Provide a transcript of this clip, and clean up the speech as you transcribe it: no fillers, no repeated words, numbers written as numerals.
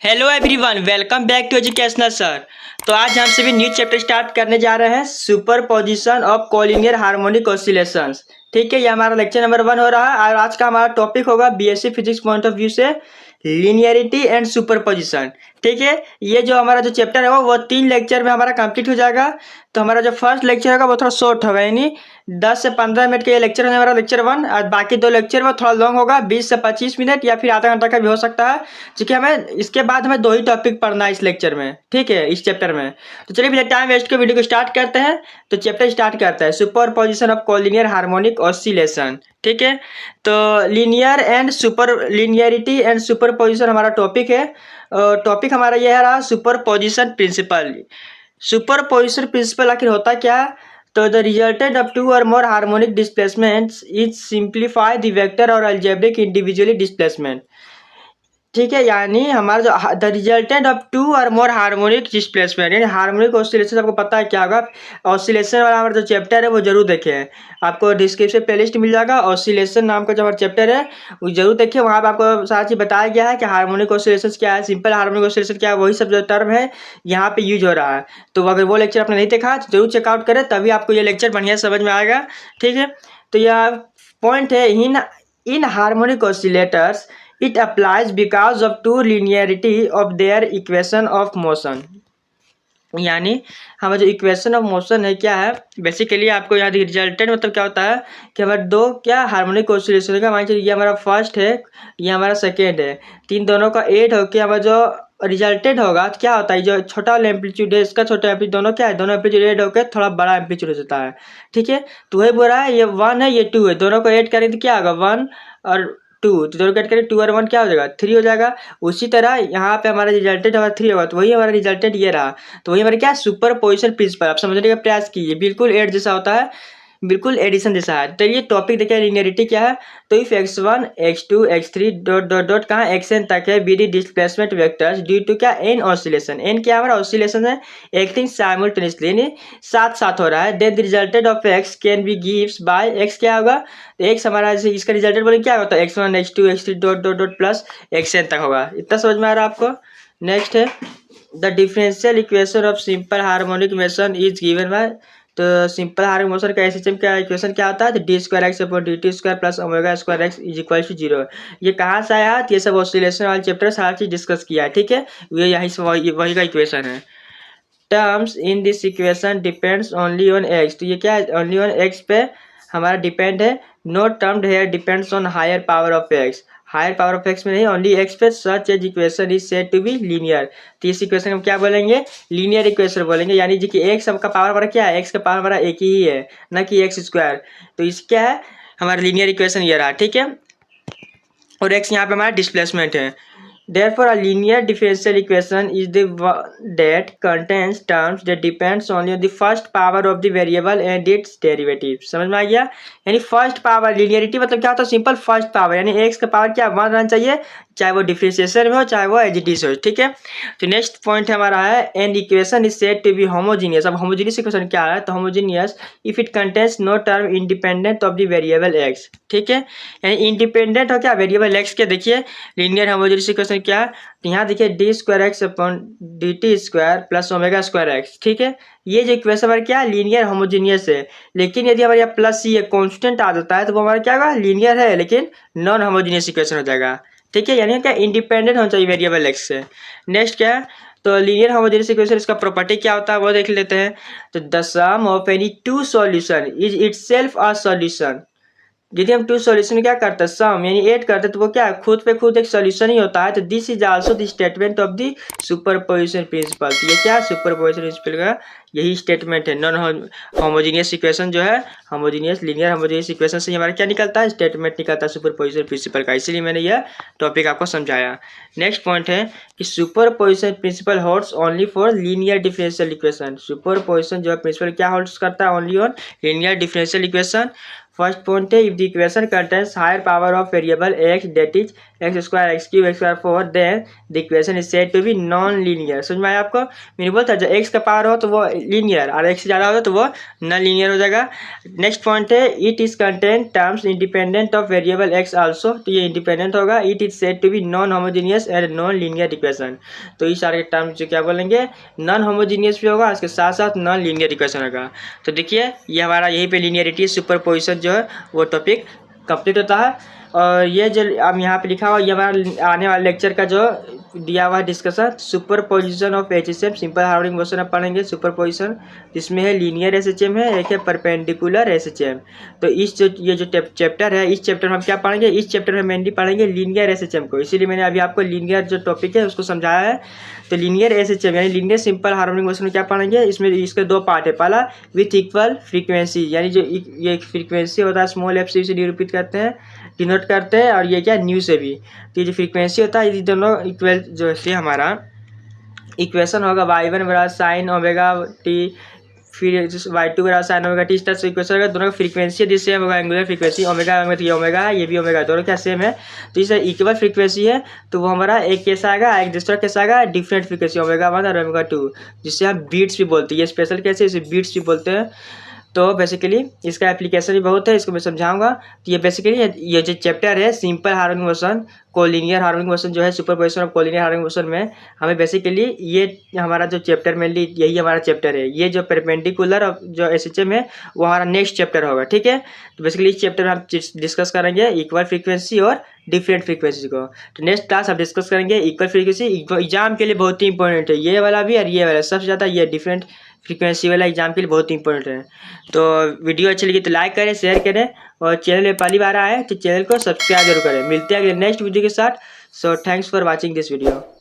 Hello everyone, welcome back to educational sir. तो आज हम सभी न्यू चैप्टर स्टार्ट करने जा रहे हैं, super position of collinear harmonic oscillations. ठीक है, ये हमारा लेक्चर नंबर 1 हो रहा है और आज का हमारा टॉपिक होगा BSc physics point of view से लीनियरिटी एंड सुपर पोजिशन। ठीक है, ये जो हमारा जो चैप्टर है वो 3 लेक्चर में हमारा कंप्लीट हो जाएगा। तो हमारा जो फर्स्ट लेक्चर होगा वो थोड़ा शॉर्ट होगा, यानी 10 से 15 मिनट का ये लेक्चर होने वाला लेक्चर 1, और बाकी 2 लेक्चर वो थोड़ा लॉन्ग होगा, 20 से 25 मिनट या फिर आधा घंटा का भी हो सकता है, क्योंकि हमें इसके बाद हमें 2 ही टॉपिक पढ़ना है इस लेक्चर में। ठीक है, इस चैप्टर में। तो चलिए बिना टाइम वेस्ट के वीडियो को स्टार्ट करते हैं। तो चैप्टर स्टार्ट करता है super position of collinear harmonic oscillation. ठीक है, तो linear and super linearity and super position हमारा टॉपिक है। टॉपिक हमारा यह रहा super position principle. Super position principle आखिर होता क्या है? तो the resultant of 2 or more harmonic displacements is simplify the vector or algebraic individually displacement. ठीक है, यानी हमारा जो the resultant of 2 or more harmonic displacement, यानी हार्मोनिक ऑसिलेशन आपको पता है क्या होगा। ऑसिलेशन वाला हमारा जो चैप्टर है वो जरूर देखें, आपको डिस्क्रिप्शन प्लेलिस्ट मिल जाएगा। ऑसिलेशन नाम का जो हमारा चैप्टर है वो जरूर देखिए, वहाँ पर आपको सारा चीज़ बताया गया है कि हार्मोनिक ऑसिलेशन क्या है, सिंपल हार्मोनिक ऑसिलेशन क्या है, वही सब जो टर्म है यहाँ पे यूज हो रहा है। तो अगर वो लेक्चर आपने नहीं देखा तो जरूर चेकआउट करें, तभी आपको ये लेक्चर बढ़िया समझ में आएगा। ठीक है, तो यह पॉइंट है in harmonic oscillators it applies because of two linearity of their equation of motion। यानी हमारा जो इक्वेशन ऑफ मोशन है क्या है, बेसिकली आपको यहाँ रिजल्टेंट मतलब क्या होता है कि हमारे 2 क्या हार्मोनिक ऑसिलेशन का, मान लीजिए ये हमारा फर्स्ट है, ये हमारा सेकेंड है, तीन दोनों का एड होकर हमारा जो रिजल्टेंट होगा तो क्या होता है, जो छोटा वाला एम्पलीट्यूड है इसका छोटा एम्पलीट्यूड, दोनों क्या है, दोनों एम्पलीट्यूड एड होकर थोड़ा बड़ा एम्पलीट्यूड हो जाता है। ठीक है, तो वही बोल रहा है ये 1 है ये 2 है, दोनों को ऐड करें तो क्या होगा 1 और 2, तो दोनों ऐड करें 2 और 1 क्या हो जाएगा 3 हो जाएगा। उसी तरह यहाँ पे हमारा रिजल्टेंट हमारा 3 होगा, तो वही हमारा रिजल्टेंट ये रहा। तो वही हमारे क्या सुपर पोजिशन प्रिंसिपल, आप समझने का प्रयास कीजिए, बिल्कुल एड जैसा होता है, बिल्कुल एडिशन जैसा है। तो ये टॉपिक देखिए लिनियरिटी क्या है। तो if x1 x2 x3 dot dot dot कहाँ xn तक है be the displacement vectors due to क्या n ऑसिलेशन, n क्या हमारा ऑसिलेशन है, एक्टिंग साइमल्टेनियसली यानी साथ साथ हो रहा है। Then the resultant of x can be gives by x क्या होगा, तो x हमारा इसका रिजल्टेंट बोले क्या होता है x1 x2 x3 dot dot dot plus xn तक होगा। इतना समझ में आ रहा है आपको। नेक्स्ट है the differential equation of simple harmonic motion is given by. तो सिंपल हार्मोनिक मोशन का सिस्टम का इक्वेशन क्या होता है, तो d2x/dt² plus ω²x is equal to 0। ये कहाँ से आया, तो ये सब ऑसिलेशन वाले चैप्टर सारा चीज डिस्कस किया है। ठीक है, ये यही से वही का इक्वेशन है। Terms in this equation depends only on x, तो ये क्या है ओनली ऑन x पे हमारा डिपेंड है। No term here depends on higher power of x, higher power of x में नहीं, ओनली x पे। Such as equation is said to be linear, तो इस इक्वेशन हम क्या बोलेंगे, लीनियर इक्वेशन बोलेंगे। यानी जी कि x का पावर हमारा क्या है, x का पावर हमारा एक ही है, ना कि x²। तो इस क्या है हमारा लीनियर इक्वेशन ये रहा। ठीक है, और x यहाँ पे हमारा डिस्प्लेसमेंट है। Therefore, a linear differential equation is the one that contains terms that depends only on the first power of the variable and its derivative। समझ में आ गया, यानी फर्स्ट पावर लीनियरिटी मतलब क्या होता है, सिंपल फर्स्ट पावर, यानी x का पावर क्या 1 रहना चाहिए, चाहे वो डिफरेंशिएशन में हो चाहे वो एज इट इज हो। ठीक है, तो नेक्स्ट पॉइंट हमारा है and equation is said to be homogeneous. अब होमोजीनियस इक्वेशन क्या है, तो homogeneous if it contains no term independent of the variable x। ठीक है, यानी इंडिपेंडेंट हो क्या वेरिएबल x के। देखिए लीनियर होमोजीनियस इक्वेशन क्या है, तो यहाँ देखिए d2x/dt² प्लस ω²x। ठीक है, ये जो इक्वेशन हमारा क्या है लीनियर होमोजीनियस है। लेकिन यदि हमारे यहाँ प्लस ये कॉन्स्टेंट आ जाता है तो वो हमारा क्या होगा लीनियर है लेकिन नॉन होमोजीनियस इक्वेशन हो जाएगा। ठीक है, यानी क्या इंडिपेंडेंट होना चाहिए वेरिएबल x से। नेक्स्ट क्या है, तो लीनियर होमोजेनियस इक्वेशन इसका प्रॉपर्टी क्या होता है वो देख लेते हैं। तो the sum of any 2 solution is itself a solution. यदि हम 2 सॉल्यूशन क्या करते हैं सम यानी ऐड करते हैं तो वो क्या है खुद पे खुद एक सॉल्यूशन ही होता है। तो this is also the statement of the superposition principle. तो ये क्या है सुपरपोजिशन प्रिंसिपल का यही स्टेटमेंट है। नॉन होमोजीनियस इक्वेशन जो है होमोजीनियस लीनियर होमोजीनियस इक्वेशन से हमारा क्या निकलता है स्टेटमेंट निकलता है सुपरपोजिशन प्रिंसिपल का, इसीलिए मैंने यह टॉपिक आपको समझाया। नेक्स्ट पॉइंट है कि superposition principle holds only for linear differential equation. Superposition जो है प्रिंसिपल क्या होल्ड्स करता है only on linear differential equation. First point है if the equation contains higher power of variable x that is X square X cube X square 4 then the equation is said to be non linear. समझ में आया आपको? मैंने बोला था जब x का पावर हो तो वो लीनियर और एक्स से ज़्यादा हो तो वो नॉन लीनियर हो जाएगा। नेक्स्ट पॉइंट है it is content terms independent of variable x also, तो ये इंडिपेंडेंट होगा। It is said to be non homogeneous and non linear equation. तो इस सारे टर्म जो क्या बोलेंगे, नॉन होमोजीनियस भी होगा, इसके साथ साथ नॉन लीनियर इक्वेशन होगा। तो देखिए ये हमारा यहीं पे लीनियरिटी सुपरपोजिशन जो है वो टॉपिक कंप्लीट होता है। और ये जो अब यहाँ पे लिखा हुआ ये हमारा आने वाले लेक्चर का जो दिया हुआ है discussion, superposition of HSM simple harmonic motion अब पढ़ेंगे सुपरपोजिशन, जिसमें है लीनियर एसएचएम है, एक है परपेंडिकुलर एसएचएम। तो इस जो ये जो चैप्टर है, इस चैप्टर में हम क्या पढ़ेंगे, इस चैप्टर में मेनली पढ़ेंगे लीनियर एसएचएम को, इसीलिए मैंने अभी आपको लीनियर जो टॉपिक है उसको समझाया है। तो लीनियर एसएचएम यानी लीनियर सिंपल हार्मोनिक मोशन में क्या पढ़ेंगे, इसमें इसके दो पार्ट है। पहला विथ इक्वल फ्रीक्वेंसी, यानी जो ये फ्रीक्वेंसी होता है स्मॉल एफ से इसे निरूपित करते हैं, डिनोट करते हैं, और ये क्या न्यू से भी। तो ये जो फ्रीक्वेंसी होता है ये दोनों इक्वल जो है हमारा इक्वेशन होगा y1 बराबर साइन ओमेगा टी, फिर y2 बराबर साइन ओमेगा टी, इस तरह से इक्वेशन होगा। दोनों का फ्रीक्वेंसी भी सेम होगा, एंगुलर फ्रीक्वेंसी ओमेगा ये ओमेगा है, ये भी ओमेगा, दोनों क्या सेम है। तो इसे इक्वल फ्रीक्वेंसी है तो वो हमारा एक कैसा आएगा, एक दूसरा कैसा आएगा, डिफरेंट फ्रीक्वेंसी ओमेगा 1 और ओमेगा 2, जिससे हम बीट्स भी बोलते हैं। ये स्पेशल कैसे, इसे बीट्स भी बोलते हैं। तो बेसिकली इसका एप्लीकेशन भी बहुत है, इसको मैं समझाऊंगा। तो ये बेसिकली ये जो चैप्टर है simple harmonic motion collinear harmonic motion जो है superposition of collinear harmonic motion में हमें बेसिकली ये हमारा जो चैप्टर मेनली यही हमारा चैप्टर है। ये जो परपेंडिकुलर और जो एसएचएम है वो हमारा नेक्स्ट चैप्टर होगा, ठीक है। तो बेसिकली इस चैप्टर में हम डिस्कस करेंगे इक्वल फ्रीक्वेंसी और डिफरेंट फ्रीक्वेंसी को। तो नेक्स्ट क्लास हम डिस्कस करेंगे इक्वल फ्रीक्वेंसी, एग्जाम के लिए बहुत ही इंपॉर्टेंट है ये वाला भी और ये वाला, सबसे ज़्यादा ये डिफरेंट फ्रीक्वेंसी वाला एग्जाम के लिए बहुत इंपॉर्टेंट है। तो वीडियो अच्छी लगी तो लाइक करें, शेयर करें, और चैनल में पहली बार आए तो चैनल को सब्सक्राइब जरूर करें। मिलते हैं अगले नेक्स्ट वीडियो के साथ। So thanks for watching this video.